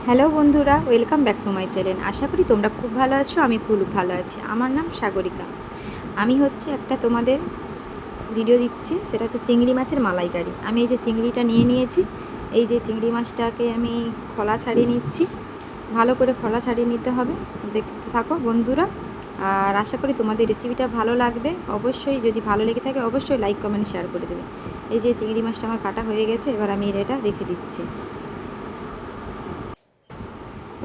Hello বন্ধুরা, welcome back to my channel. আশা করি তোমরা খুব ভালো আছো। আমি খুব ভালো আছি। আমার নাম সাগরিকা। আমি একটা তোমাদের ভিডিও দিচ্ছি, সেটা হচ্ছে চিংড়ি মাছের মালাইকারি। আমি এই যে চিংড়িটা নিয়ে নিয়েছি, এই যে চিংড়ি মাছটাকে আমি খোলা ছাড়িয়ে নিচ্ছি। ভালো করে খোলা ছাড়িয়ে নিতে হবে। দেখতে থাকো বন্ধুরা, আর আশা করি তোমাদের রেসিপিটা ভালো লাগবে। অবশ্যই যদি ভালো লেগে থাকে অবশ্যই লাইক কমেন্ট শেয়ার করে দেবে। এই যে চিংড়ি মাছটা আমার কাটা হয়ে গেছে, এবার আমি এটা রেখে দিচ্ছি।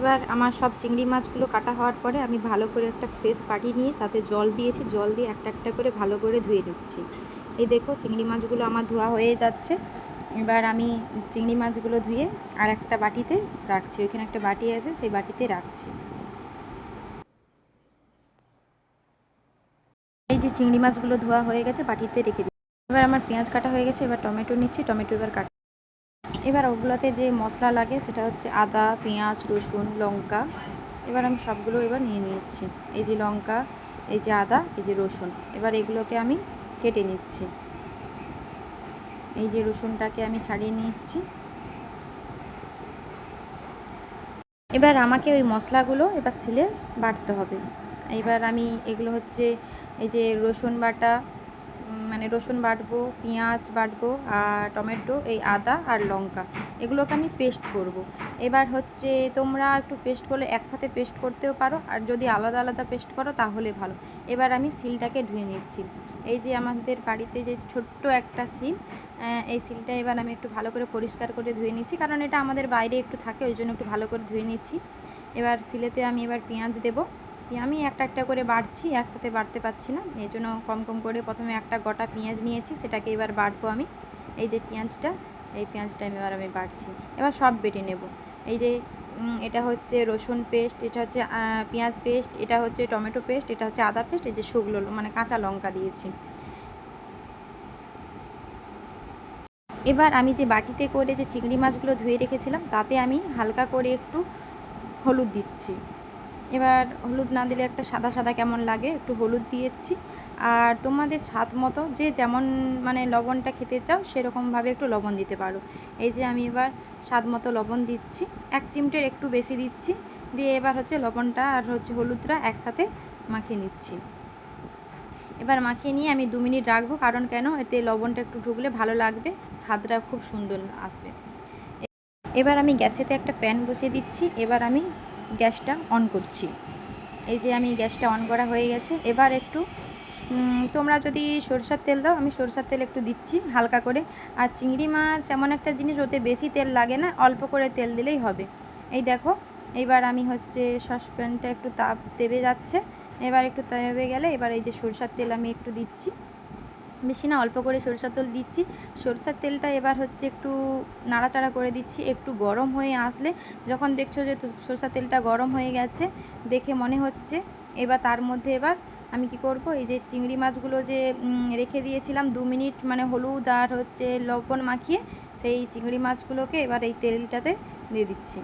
এবার আমার সব চিংড়ি মাছগুলো কাটা হওয়ার পরে আমি ভালো করে একটা ফ্রেশ পাটি নিয়ে তাতে জল দিয়েছি, জল দিয়ে একটা একটা করে ভালো করে ধুয়ে নিচ্ছি। এই দেখো চিংড়ি মাছগুলো আমার ধোয়া হয়ে যাচ্ছে। এবার আমি চিংড়ি মাছগুলো ধুয়ে আর একটা বাটিতে রাখছি। ওইখানে একটা বাটি আছে, সেই বাটিতে রাখছি। এই যে চিংড়ি মাছগুলো ধোয়া হয়ে গেছে, বাটিতে রেখে দিচ্ছি। এবার আমার পেঁয়াজ কাটা হয়ে গেছে, এবার টমেটো নিচ্ছি, টমেটো এবার কাটছি। এবার ওগুলোতে যে মশলা লাগে সেটা হচ্ছে আদা, পেঁয়াজ, রসুন, লঙ্কা। এবার আমি সবগুলো এবার নিয়ে নিচ্ছি। এই যে লঙ্কা, এই যে আদা, এই যে রসুন। এবার এগুলোকে আমি কেটে নিচ্ছি। এই যে রসুনটাকে আমি ছাড়িয়ে নিচ্ছি। এবার আমাকে ওই মশলাগুলো এবার সিলে বাটতে হবে। এবার আমি এগুলো হচ্ছে এই যে রসুন বাটা, মানে রসুন বাটবো, পেঁয়াজ বাটবো, আর টমেটো, এই আদা আর লঙ্কা, এগুলোকে আমি পেস্ট করব। এবার হচ্ছে তোমরা একটু পেস্ট করলে একসাথে পেস্ট করতেও পারো, আর যদি আলাদা আলাদা পেস্ট করো তাহলে ভালো। এবার আমি সিলটাকে ধুয়ে নিচ্ছি। এই যে আমাদের বাড়িতে যে ছোট্ট একটা সিল, এই সিলটা এবার আমি একটু ভালো করে পরিষ্কার করে ধুয়ে নিচ্ছি, কারণ এটা আমাদের বাইরে একটু থাকে, ওই জন্য একটু ভালো করে ধুয়ে নিচ্ছি। এবার সিলেতে আমি এবার পেঁয়াজ দেবো। আমি একটা একটা করে বাড়ছি, একসাথে বাড়তে পারছি না, এই জন্য কম কম করে প্রথমে একটা গোটা পেঁয়াজ নিয়েছি, সেটাকে এবার বাড়বো আমি। এই যে পেঁয়াজটা, এই পেঁয়াজটা এবার আমি বাড়ছি। এবার সব বেটে নেব। এই যে এটা হচ্ছে রসুন পেস্ট, এটা হচ্ছে পেঁয়াজ পেস্ট, এটা হচ্ছে টমেটো পেস্ট, এটা হচ্ছে আদা পেস্ট, এই যে শুকনো মানে কাঁচা লঙ্কা দিয়েছি। এবার আমি যে বাটিতে করে যে চিংড়ি মাছগুলো ধুয়ে রেখেছিলাম তাতে আমি হালকা করে একটু হলুদ দিচ্ছি। এবার হলুদ না দিলে একটা সাদা সাদা কেমন লাগে, একটু হলুদ দিয়েছি। আর তোমাদের স্বাদ মতো যে যেমন মানে লবণটা খেতে চাও সেরকমভাবে একটু লবণ দিতে পারো। এই যে আমি এবার স্বাদ মতো লবণ দিচ্ছি, এক চিমটের একটু বেশি দিচ্ছি। দিয়ে এবার হচ্ছে লবণটা আর হচ্ছে হলুদটা একসাথে মাখিয়ে নিচ্ছি। এবার মাখিয়ে নিয়ে আমি 2 মিনিট রাখবো, কারণ কেন, এতে লবণটা একটু ঢুকলে ভালো লাগবে, স্বাদটা খুব সুন্দর আসবে। এবার আমি গ্যাসেতে একটা প্যান বসিয়ে দিচ্ছি। এবার আমি গ্যাসটা অন করছি। এই যে আমি গ্যাসটা অন করা হয়ে গেছে। এবার একটু তোমরা যদি সরষের তেল দাও, আমি সরষের তেল একটু দিচ্ছি হালকা করে। আর চিংড়ি মাছ এমন একটা জিনিস, ওতে বেশি তেল লাগে না, অল্প করে তেল দিলেই হবে। এই দেখো, এইবার আমি হচ্ছে সসপ্যানটা একটু তাপ দেবে যাচ্ছে। এবার একটু তেবে গেলে এবার এই যে সরষের তেল আমি একটু দিচ্ছি, বেশি না, অল্প করে সরষের তেল দিচ্ছি। সরষের তেলটা এবার হচ্ছে একটু নাড়াচাড়া করে দিচ্ছি। একটু গরম হয়ে আসলে, যখন দেখছো যে সরষের তেলটা গরম হয়ে গেছে দেখে মনে হচ্ছে, এবার তার মধ্যে এবার আমি কি করব, এই যে চিংড়ি মাছগুলো যে রেখে দিয়েছিলাম 2 মিনিট মানে হলুদ আর হচ্ছে লবণ মাখিয়ে, সেই চিংড়ি মাছগুলোকে এবার এই তেলটাতে দিয়ে দিচ্ছি।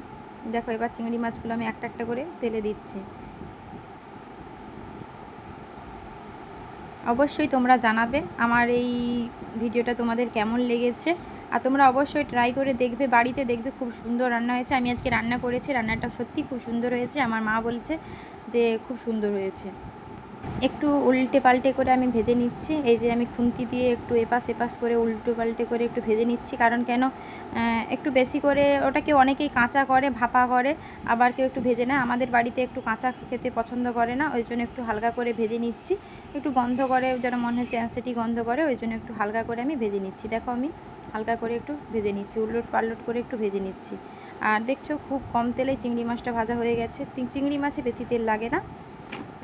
দেখো, এবার চিংড়ি মাছগুলো আমি একটা একটা করে তেলে দিচ্ছি। অবশ্যই তোমরা জানাবে আমার এই ভিডিওটা তোমাদের কেমন লেগেছে। আর তোমরা অবশ্যই ট্রাই করে দেখবে, বাড়িতে দেখবে খুব সুন্দর রান্না হয়েছে। আমি আজকে রান্না করেছি, রান্নাটা সত্যি খুব সুন্দর হয়েছে। আমার মা বলছে যে খুব সুন্দর হয়েছে। একটু উল্টে পাল্টে করে আমি ভেজে নিচ্ছি। এই যে আমি খুন্তি দিয়ে একটু এপাশ এপাশ করে উল্টো পাল্টে করে একটু ভেজে নিচ্ছি, কারণ কেন, একটু বেশি করে ওটাকে অনেকেই কাঁচা করে, ভাপা করে, আবার কেউ একটু ভেজে নেয়। আমাদের বাড়িতে একটু কাঁচা খেতে পছন্দ করে না, ওই জন্য একটু হালকা করে ভেজে নিচ্ছি। একটু গন্ধ করে, যেন মনে হচ্ছে অ্যাসিটি গন্ধ করে, ওই জন্য একটু হালকা করে আমি ভেজে নিচ্ছি। দেখো, আমি হালকা করে একটু ভেজে নিচ্ছি, উলট পালট করে একটু ভেজে নিচ্ছি। আর দেখছো খুব কম তেলে চিংড়ি মাছটা ভাজা হয়ে গেছে। চিংড়ি মাছে বেশি তেল লাগে না।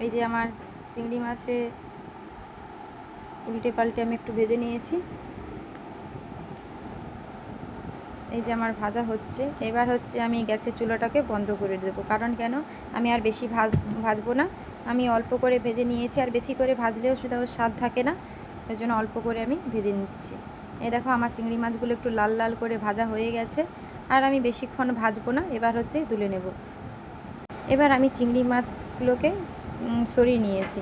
এই যে আমার চিংড়ি মাছে উল্টে পাল্টে আমি একটু ভেজে নিয়েছি। এই যে আমার ভাজা হচ্ছে। এবার হচ্ছে আমি গ্যাসের চুলাটাকে বন্ধ করে দেবো, কারণ কেন, আমি আর বেশি ভাজবো না। আমি অল্প করে ভেজে নিয়েছি, আর বেশি করে ভাজলেও শুধু স্বাদ থাকে না, ওই জন্য অল্প করে আমি ভেজে নিচ্ছি। এই দেখো, আমার চিংড়ি মাছগুলো একটু লাল লাল করে ভাজা হয়ে গেছে, আর আমি বেশিক্ষণ ভাজবো না। এবার হচ্ছে তুলে নেব। এবার আমি চিংড়ি মাছগুলোকে সরিয়ে নিয়েছি।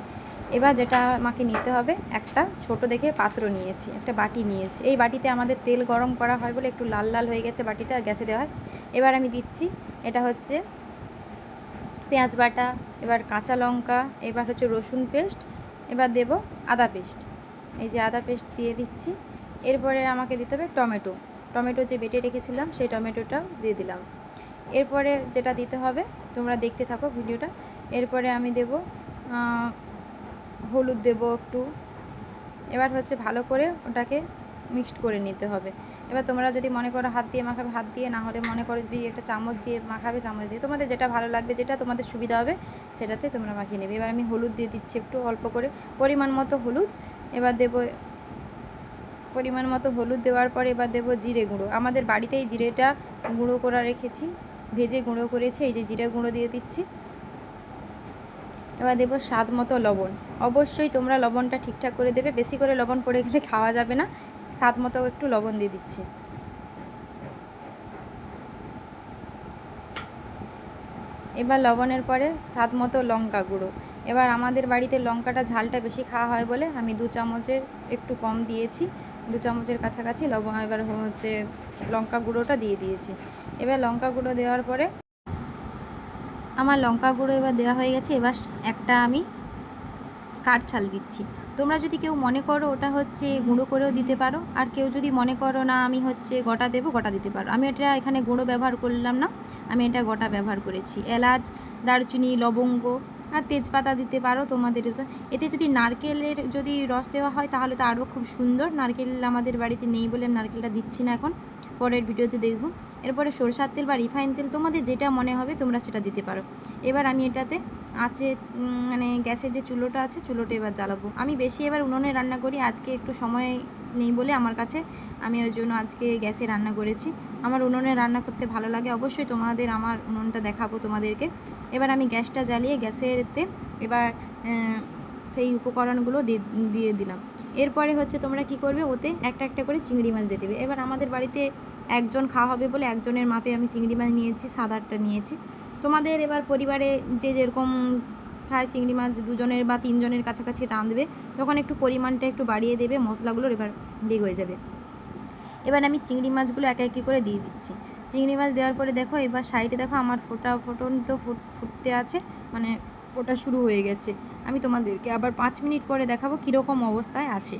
এবার যেটা আমাকে নিতে হবে, একটা ছোট দেখে পাত্র নিয়েছি, একটা বাটি নিয়েছি। এই বাটিতে আমাদের তেল গরম করা হয় বলে একটু লাল লাল হয়ে গেছে বাটিটা, গ্যাসে দেওয়া হয়। এবার আমি দিচ্ছি এটা হচ্ছে পেঁয়াজ বাটা, এবার কাঁচা লঙ্কা, এবার হচ্ছে রসুন পেস্ট, এবার দেব আদা পেস্ট। এই যে আদা পেস্ট দিয়ে দিচ্ছি। এরপরে আমাকে দিতে হবে টমেটো। টমেটো যে বেটে রেখেছিলাম সেই টমেটোটা দিয়ে দিলাম। এরপরে যেটা দিতে হবে, তোমরা দেখতে থাকো ভিডিওটা। এরপরে আমি দেব হলুদ দেব একটু। এবার হচ্ছে ভালো করে ওটাকে মিক্সড করে নিতে হবে। এবার তোমরা যদি মনে করো হাত দিয়ে মাখাবে হাত দিয়ে, না হলে মনে করো যদি একটা চামচ দিয়ে মাখাবে চামচ দিয়ে, তোমাদের যেটা ভালো লাগবে, যেটা তোমাদের সুবিধা হবে সেটাতে তোমরা মাখিয়ে নেবে। এবার আমি হলুদ দিয়ে দিচ্ছি একটু অল্প করে, পরিমাণ মতো হলুদ। এবার দেব পরিমাণ মতো হলুদ দেওয়ার পরে এবার দেব জিরে গুঁড়ো। আমাদের বাড়িতেই জিরেটা গুঁড়ো করে রেখেছি, ভেজে গুঁড়ো করেছি, এই যে জিরে গুঁড়ো দিয়ে দিচ্ছি। এবার দেবো স্বাদ মতো লবণ। অবশ্যই তোমরা লবণটা ঠিকঠাক করে দেবে, বেশি করে লবণ পড়ে গেলে খাওয়া যাবে না। স্বাদ মতো একটু লবণ দিয়ে দিচ্ছি। এবার লবণের পরে স্বাদ মতো লঙ্কা গুঁড়ো। এবার আমাদের বাড়িতে লঙ্কাটা ঝালটা বেশি খাওয়া হয় বলে আমি 2 চামচের একটু কম দিয়েছি, 2 চামচের কাছাকাছি লবণ। এবার হচ্ছে লঙ্কা গুঁড়োটা দিয়ে দিয়েছি। এবার লঙ্কা গুঁড়ো দেওয়ার পরে আমার লঙ্কা গুঁড়ো এবার দেওয়া হয়ে গেছে। এবার একটা আমি কাঠ ছাল দিচ্ছি। তোমরা যদি কেউ মনে করো ওটা হচ্ছে গুঁড়ো করেও দিতে পারো, আর কেউ যদি মনে করো না আমি হচ্ছে গোটা দেবো, গোটা দিতে পারো। আমি এটা এখানে গুঁড়ো ব্যবহার করলাম না, আমি এটা গোটা ব্যবহার করেছি। এলাচ, দারচিনি, লবঙ্গ আর তেজপাতা দিতে পারো তোমাদের। এতে যদি নারকেলের যদি রস দেওয়া হয় তাহলে তো আরও খুব সুন্দর। নারকেল আমাদের বাড়িতে নেই বলে নারকেলটা দিচ্ছি না এখন, পরের ভিডিওতে দেখব। এরপরে সরষের তেল বা রিফাইন তেল তোমাদের যেটা মনে হবে তোমরা সেটা দিতে পারো। এবার আমি এটাতে আছে মানে গ্যাসের যে চুলোটা আছে চুলোটা এবার জ্বালাবো। আমি বেশি এবার উনুনে রান্না করি, আজকে একটু সময় নেই বলে আমার কাছে, আমি ওই জন্য আজকে গ্যাসে রান্না করেছি। আমার উনুনে রান্না করতে ভালো লাগে, অবশ্যই তোমাদের আমার উনুনটা দেখাবো তোমাদেরকে। এবার আমি গ্যাসটা জ্বালিয়ে গ্যাসেরতে এবার সেই উপকরণগুলো দিয়ে দিলাম। এরপরে হচ্ছে তোমরা কি করবে, ওতে একটা একটা করে চিংড়ি মাছ দিয়ে দেবে। এবার আমাদের বাড়িতে একজন খাওয়া হবে বলে একজনের মাপে আমি চিংড়ি মাছ নিয়েছি, 7-8টা নিয়েছি। তোমাদের এবার পরিবারে যে যেরকম খায় চিংড়ি মাছ, 2 জনের বা 3 জনের কাছাকাছি রাঁধবে, তখন একটু পরিমাণটা একটু বাড়িয়ে দেবে মশলাগুলোর, এবার রেডি হয়ে যাবে। এবার আমি চিংড়ি মাছগুলো এক এক করে দিয়ে দিচ্ছি। চিংড়ি মাছ দেওয়ার পরে দেখো এবার সাইডে দেখো আমার ফুটতে আছে, মানে ফোটা শুরু হয়ে গেছে। আমি তোমাদেরকে আবার 5 মিনিট পরে দেখাবো কীরকম অবস্থায় আছে।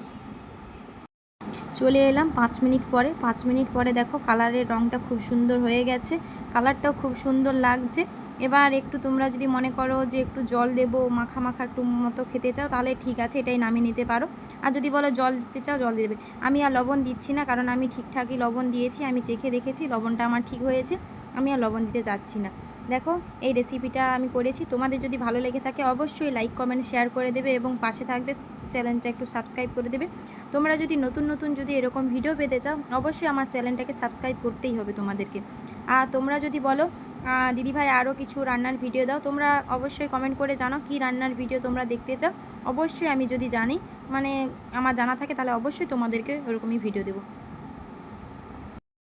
চলে এলাম 5 মিনিট পরে। 5 মিনিট পরে দেখো কালারের রঙটা খুব সুন্দর হয়ে গেছে, কালারটাও খুব সুন্দর লাগছে। এবার একটু তোমরা যদি মনে করো যে একটু জল দেবো, মাখা মাখা একটু মতো খেতে চাও তাহলে ঠিক আছে, এটাই নামিয়ে নিতে পারো। আর যদি বলো জল দিতে চাও জল দেবে। আমি আর লবণ দিচ্ছি না, কারণ আমি ঠিকঠাকই লবণ দিয়েছি, আমি চেখে দেখেছি লবণটা আমার ঠিক হয়েছে, আমি আর লবণ দিতে যাচ্ছি না। দেখো এই রেসিপিটা আমি করেছি, তোমাদের যদি ভালো লেগে থাকে অবশ্যই লাইক কমেন্ট শেয়ার করে দেবে এবং পাশে থাকবে, চ্যানেলটা একটু সাবস্ক্রাইব করে দেবে। তোমরা যদি নতুন নতুন যদি এরকম ভিডিও পেতে চাও অবশ্যই আমার চ্যানেলটাকে সাবস্ক্রাইব করতেই হবে তোমাদেরকে। আর তোমরা যদি বলো দিদিভাই আরও কিছু রান্নার ভিডিও দাও, তোমরা অবশ্যই কমেন্ট করে জানো কী রান্নার ভিডিও তোমরা দেখতে চাও। অবশ্যই আমি যদি জানি, মানে আমার জানা থাকে তাহলে অবশ্যই তোমাদেরকে ওরকমই ভিডিও দেবো।